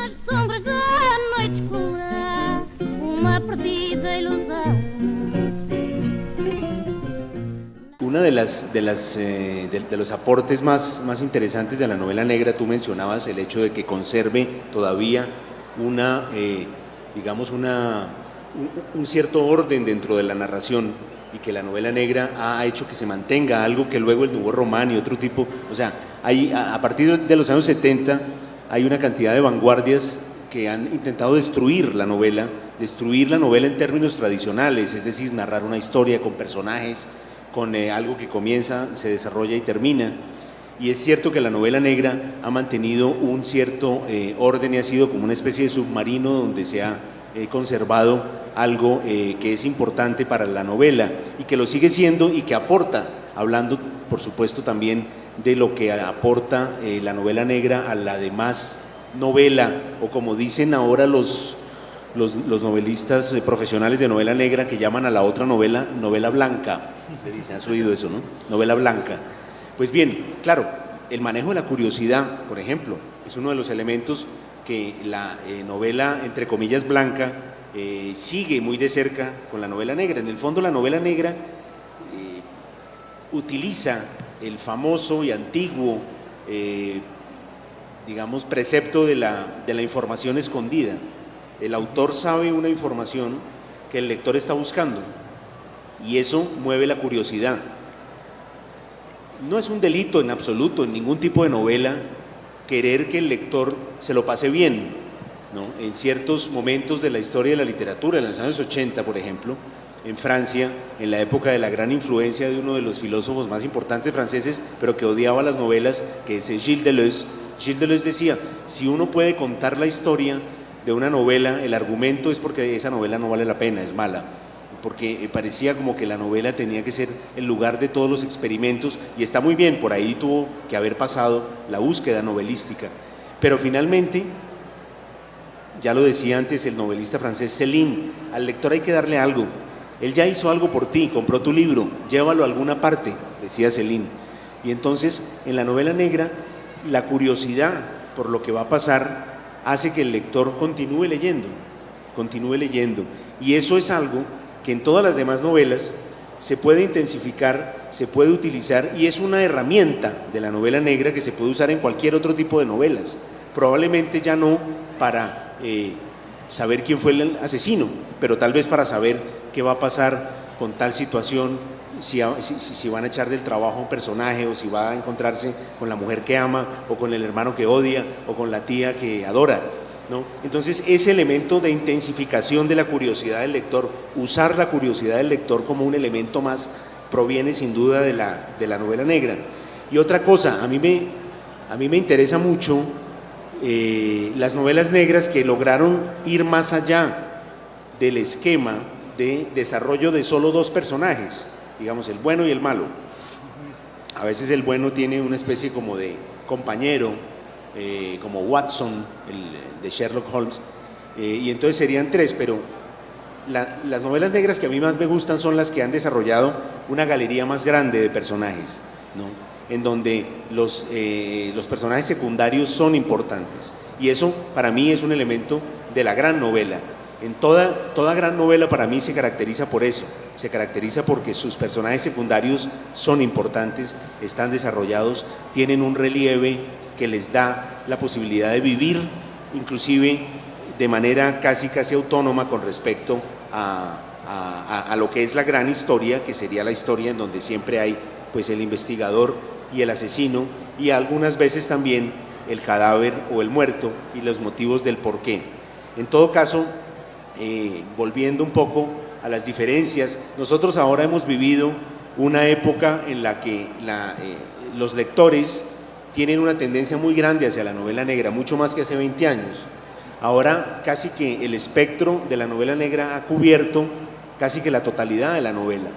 nas sombras da noite escura, uma perdida ilusão. Una de los aportes más interesantes de la novela negra, tú mencionabas el hecho de que conserve todavía un cierto orden dentro de la narración, y que la novela negra ha hecho que se mantenga algo que luego el Nouveau Roman y otro tipo, o sea, a partir de los años 70 hay una cantidad de vanguardias que han intentado destruir la novela en términos tradicionales, es decir, narrar una historia con personajes, con algo que comienza, se desarrolla y termina. Y es cierto que la novela negra ha mantenido un cierto orden y ha sido como una especie de submarino donde se ha conservado algo que es importante para la novela y que lo sigue siendo y que aporta, hablando por supuesto también de lo que aporta la novela negra a la demás novela, o como dicen ahora los novelistas profesionales de novela negra, que llaman a la otra novela blanca. Le dicen, ¿has oído eso, no? Novela blanca. Pues bien, claro, el manejo de la curiosidad, por ejemplo, es uno de los elementos que la novela, entre comillas, blanca, sigue muy de cerca con la novela negra. En el fondo, la novela negra utiliza el famoso y antiguo, digamos, precepto de la información escondida. El autor sabe una información que el lector está buscando y eso mueve la curiosidad. No es un delito en absoluto, en ningún tipo de novela, querer que el lector se lo pase bien, ¿no? En ciertos momentos de la historia de la literatura, en los años 80, por ejemplo, en Francia, en la época de la gran influencia de uno de los filósofos más importantes franceses, pero que odiaba las novelas, que es Gilles Deleuze. Gilles Deleuze decía, si uno puede contar la historia de una novela, el argumento es porque esa novela no vale la pena, es mala, porque parecía como que la novela tenía que ser el lugar de todos los experimentos, y está muy bien, por ahí tuvo que haber pasado la búsqueda novelística, pero finalmente, ya lo decía antes el novelista francés Céline, al lector hay que darle algo. Él ya hizo algo por ti, compró tu libro, llévalo a alguna parte, decía Céline. Y entonces, en la novela negra, la curiosidad por lo que va a pasar hace que el lector continúe leyendo. Y eso es algo que en todas las demás novelas se puede intensificar, se puede utilizar, y es una herramienta de la novela negra que se puede usar en cualquier otro tipo de novelas. Probablemente ya no para saber quién fue el asesino, pero tal vez para saber qué va a pasar con tal situación, si van a echar del trabajo a un personaje, o si va a encontrarse con la mujer que ama, o con el hermano que odia, o con la tía que adora, ¿no? Entonces, ese elemento de intensificación de la curiosidad del lector, usar la curiosidad del lector como un elemento más, proviene sin duda de la novela negra. Y otra cosa, a mí me interesa mucho las novelas negras que lograron ir más allá del esquema de desarrollo de solo dos personajes, digamos, el bueno y el malo. A veces el bueno tiene una especie como de compañero, como Watson, el de Sherlock Holmes, y entonces serían tres, pero las novelas negras que a mí más me gustan son las que han desarrollado una galería más grande de personajes, ¿no? En donde los personajes secundarios son importantes, y eso para mí es un elemento de la gran novela. En toda gran novela para mí se caracteriza por eso, se caracteriza porque sus personajes secundarios son importantes, están desarrollados, tienen un relieve que les da la posibilidad de vivir, inclusive de manera casi autónoma con respecto a lo que es la gran historia, que sería la historia en donde siempre hay pues el investigador y el asesino, y algunas veces también el cadáver o el muerto y los motivos del porqué. En todo caso, volviendo un poco a las diferencias, nosotros ahora hemos vivido una época en la que los lectores tienen una tendencia muy grande hacia la novela negra, mucho más que hace 20 años. Ahora casi que el espectro de la novela negra ha cubierto casi que la totalidad de la novela.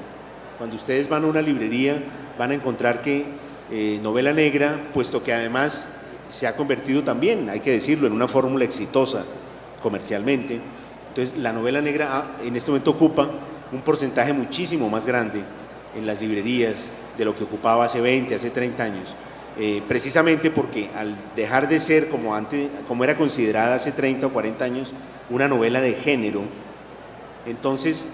Cuando ustedes van a una librería van a encontrar que novela negra, puesto que además se ha convertido también, hay que decirlo, en una fórmula exitosa comercialmente. Entonces la novela negra en este momento ocupa un porcentaje muchísimo más grande en las librerías de lo que ocupaba hace 20, hace 30 años. precisamente porque al dejar de ser como antes, como era considerada hace 30 o 40 años, una novela de género, entonces,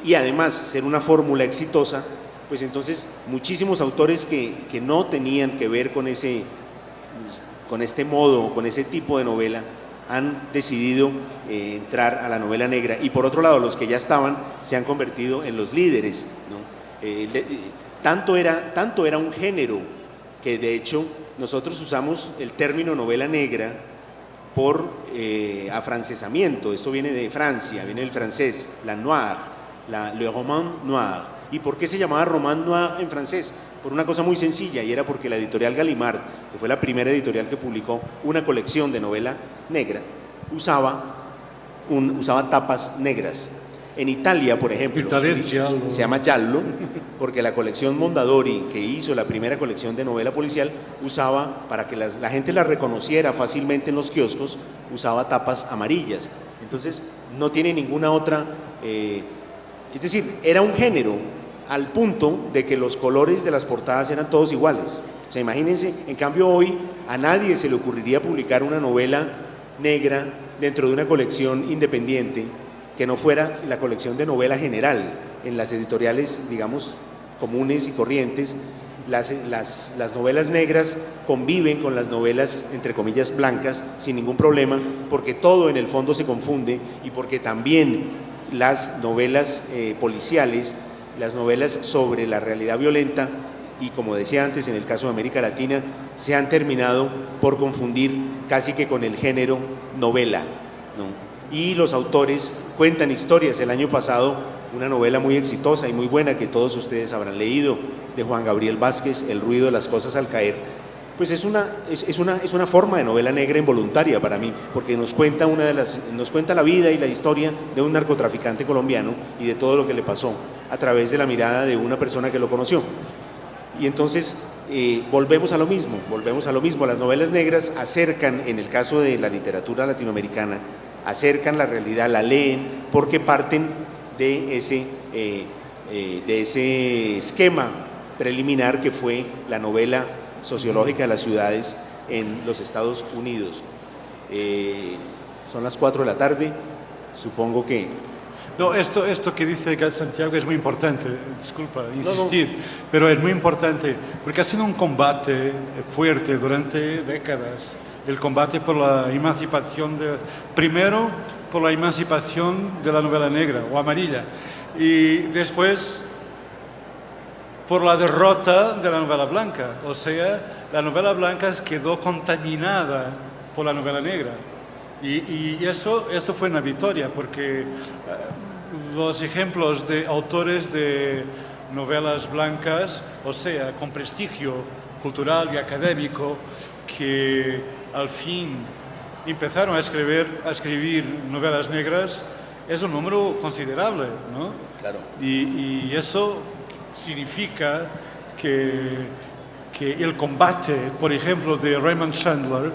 y además ser una fórmula exitosa, pues entonces muchísimos autores que no tenían que ver con este modo, con ese tipo de novela, han decidido entrar a la novela negra, y por otro lado los que ya estaban se han convertido en los líderes, ¿no? Tanto era un género que de hecho nosotros usamos el término novela negra por afrancesamiento. Esto viene de Francia, viene del francés, la noir, le roman noir. ¿Y por qué se llamaba roman noir en francés? Por una cosa muy sencilla, y era porque la editorial Gallimard, que fue la primera editorial que publicó una colección de novela negra, usaba tapas negras. En Italia, por ejemplo, se llama giallo, porque la colección Mondadori, que hizo la primera colección de novela policial, usaba, para que la gente la reconociera fácilmente en los kioscos, usaba tapas amarillas. Entonces, no tiene ninguna otra, es decir, era un género al punto de que los colores de las portadas eran todos iguales. O sea, imagínense, en cambio hoy a nadie se le ocurriría publicar una novela negra dentro de una colección independiente que no fuera la colección de novela general. En las editoriales, digamos, comunes y corrientes, las novelas negras conviven con las novelas, entre comillas, blancas, sin ningún problema, porque todo en el fondo se confunde, y porque también las novelas policiales, las novelas sobre la realidad violenta, y como decía antes, en el caso de América Latina, se han terminado por confundir casi que con el género novela, ¿no? Y los autores cuentan historias. El año pasado, una novela muy exitosa y muy buena que todos ustedes habrán leído, de Juan Gabriel Vázquez, El ruido de las cosas al caer, pues es una forma de novela negra involuntaria para mí, porque nos cuenta la vida y la historia de un narcotraficante colombiano y de todo lo que le pasó a través de la mirada de una persona que lo conoció. Y entonces volvemos a lo mismo, las novelas negras acercan, en el caso de la literatura latinoamericana, acercan la realidad, la leen, porque parten de ese esquema preliminar que fue la novela sociológica de las ciudades en los Estados Unidos. Son las 4 de la tarde, supongo que... No, esto que dice Santiago es muy importante, disculpa insistir, pero es muy importante porque ha sido un combate fuerte durante décadas, el combate por la emancipación, primero por la emancipación de la novela negra o amarilla, y después por la derrota de la novela blanca, o sea, la novela blanca quedó contaminada por la novela negra. Y esto fue una victoria, porque los ejemplos de autores de novelas blancas, o sea, con prestigio cultural y académico, que al fin empezaron a escribir novelas negras, es un número considerable, ¿no? Claro. Y eso significa que el combate, por ejemplo, de Raymond Chandler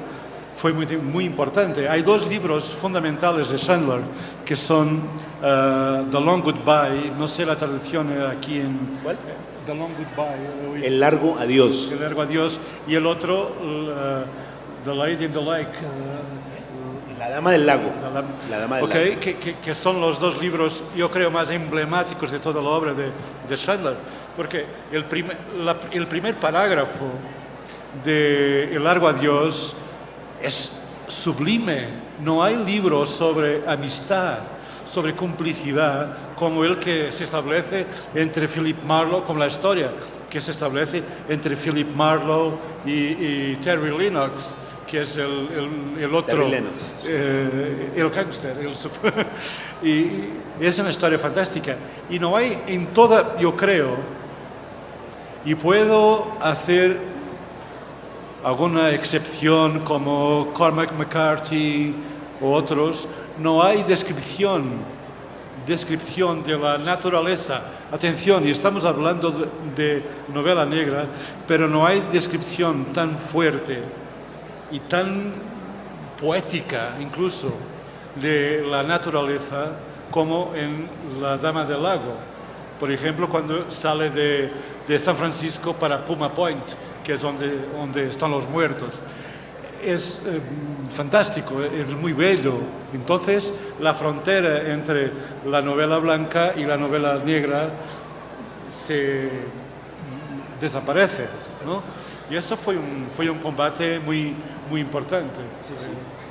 fue muy importante. Hay dos libros fundamentales de Chandler que son The Long Goodbye, no sé la traducción aquí en... ¿Cuál? The Long Goodbye. El largo adiós. El largo adiós. Y el otro, The Lady in the Lake. La dama del lago. La dama del lago. Que son los dos libros, yo creo, más emblemáticos de toda la obra de Chandler. Porque el primer parágrafo de El largo adiós es sublime. No hay libro sobre amistad, sobre complicidad, como el que se establece entre Philip Marlowe, como la historia que se establece entre Philip Marlowe y Terry Lennox, que es el otro, el gángster. Y es una historia fantástica. Y no hay en toda, yo creo, y puedo hacer alguna excepción como Cormac McCarthy o otros, no hay descripción de la naturaleza. Atención, y estamos hablando de novela negra, pero no hay descripción tan fuerte y tan poética incluso de la naturaleza como en La Dama del Lago, Por ejemplo, cuando sale de San Francisco para Puma Point, que es donde están los muertos. Es fantástico, es muy bello. Entonces, la frontera entre la novela blanca y la novela negra se desaparece, ¿no? Y esto fue un combate muy importante. Sí, sí.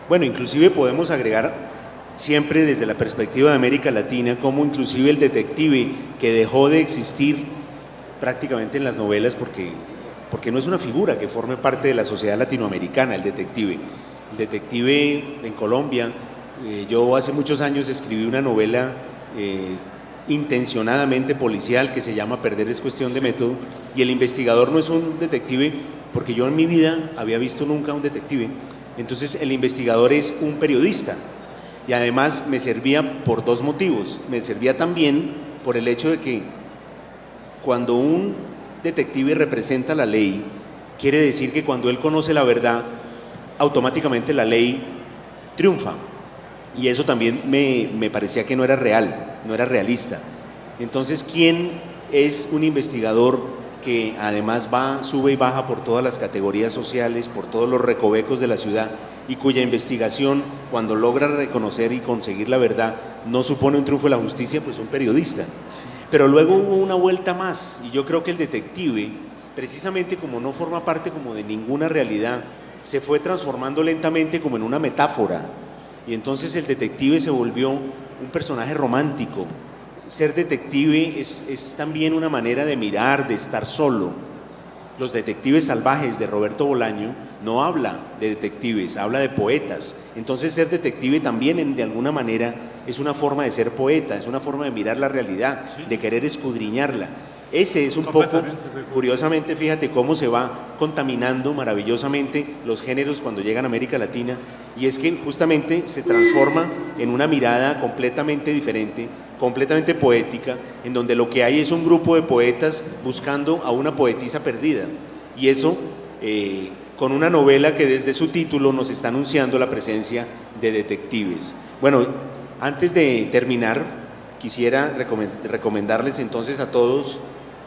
Bueno, inclusive podemos agregar siempre desde la perspectiva de América Latina, como inclusive el detective que dejó de existir prácticamente en las novelas porque no es una figura que forme parte de la sociedad latinoamericana, el detective. El detective en Colombia, yo hace muchos años escribí una novela intencionadamente policial que se llama Perder es cuestión de método, y el investigador no es un detective, porque yo en mi vida había visto nunca un detective. Entonces el investigador es un periodista, y además me servía por dos motivos. Me servía también por el hecho de que cuando un detective representa la ley, quiere decir que cuando él conoce la verdad, automáticamente la ley triunfa. Y eso también me parecía que no era real, no era realista. Entonces, ¿quién es un investigador que además sube y baja por todas las categorías sociales, por todos los recovecos de la ciudad, y cuya investigación, cuando logra reconocer y conseguir la verdad, no supone un triunfo de la justicia? Pues un periodista. Pero luego hubo una vuelta más, y yo creo que el detective, precisamente como no forma parte como de ninguna realidad, se fue transformando lentamente como en una metáfora, y entonces el detective se volvió un personaje romántico. Ser detective es también una manera de mirar, de estar solo. Los detectives salvajes de Roberto Bolaño no habla de detectives, habla de poetas. Entonces ser detective también de alguna manera es una forma de ser poeta, es una forma de mirar la realidad, sí, de querer escudriñarla. Ese es un poco, curiosamente, fíjate cómo se va contaminando maravillosamente los géneros cuando llegan a América Latina, y es que justamente se transforma en una mirada completamente diferente, completamente poética, en donde lo que hay es un grupo de poetas buscando a una poetisa perdida, y eso con una novela que desde su título nos está anunciando la presencia de detectives. Bueno, antes de terminar, quisiera recomendarles entonces a todos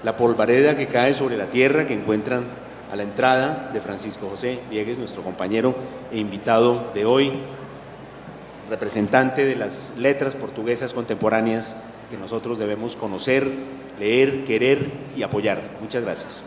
La polvareda que cae sobre la tierra, que encuentran a la entrada, de Francisco José Viegues, nuestro compañero e invitado de hoy, representante de las letras portuguesas contemporáneas que nosotros debemos conocer, leer, querer y apoyar. Muchas gracias.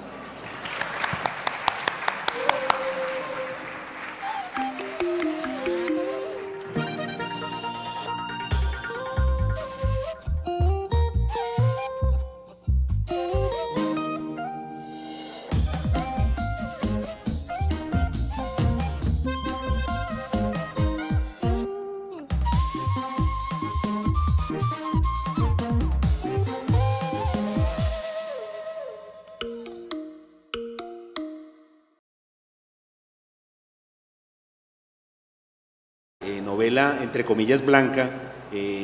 Novela entre comillas blanca,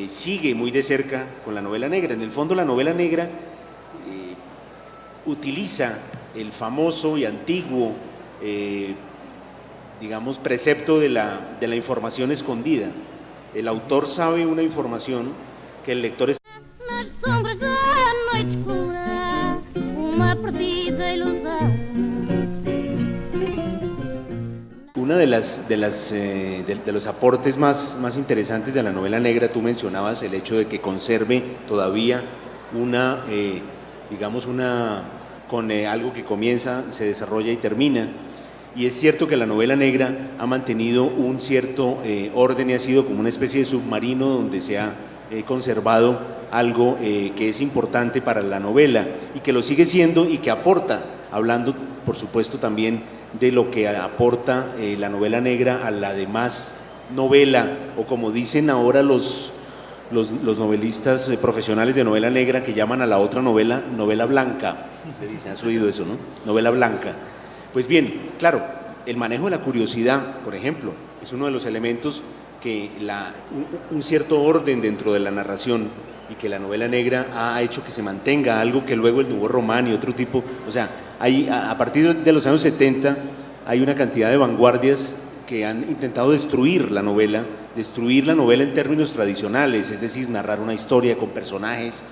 sigue muy de cerca con la novela negra. En el fondo la novela negra utiliza el famoso y antiguo digamos precepto de la información escondida. El autor sabe una información que el lector está... Nas sombras da noite escura, uma perdida ilusão. Una de los aportes más interesantes de la novela negra, tú mencionabas el hecho de que conserve todavía algo que comienza, se desarrolla y termina. Y es cierto que la novela negra ha mantenido un cierto orden y ha sido como una especie de submarino donde se ha conservado algo que es importante para la novela y que lo sigue siendo y que aporta, hablando por supuesto también de lo que aporta la novela negra a la demás novela, o como dicen ahora los novelistas profesionales de novela negra, que llaman a la otra novela blanca. Se dice, ¿has oído eso, no? Novela blanca. Pues bien, claro, el manejo de la curiosidad, por ejemplo, es uno de los elementos que un cierto orden dentro de la narración, y que la novela negra ha hecho que se mantenga, algo que luego el Nouveau Roman y otro tipo, o sea, a partir de los años 70 hay una cantidad de vanguardias que han intentado destruir la novela en términos tradicionales, es decir, narrar una historia con personajes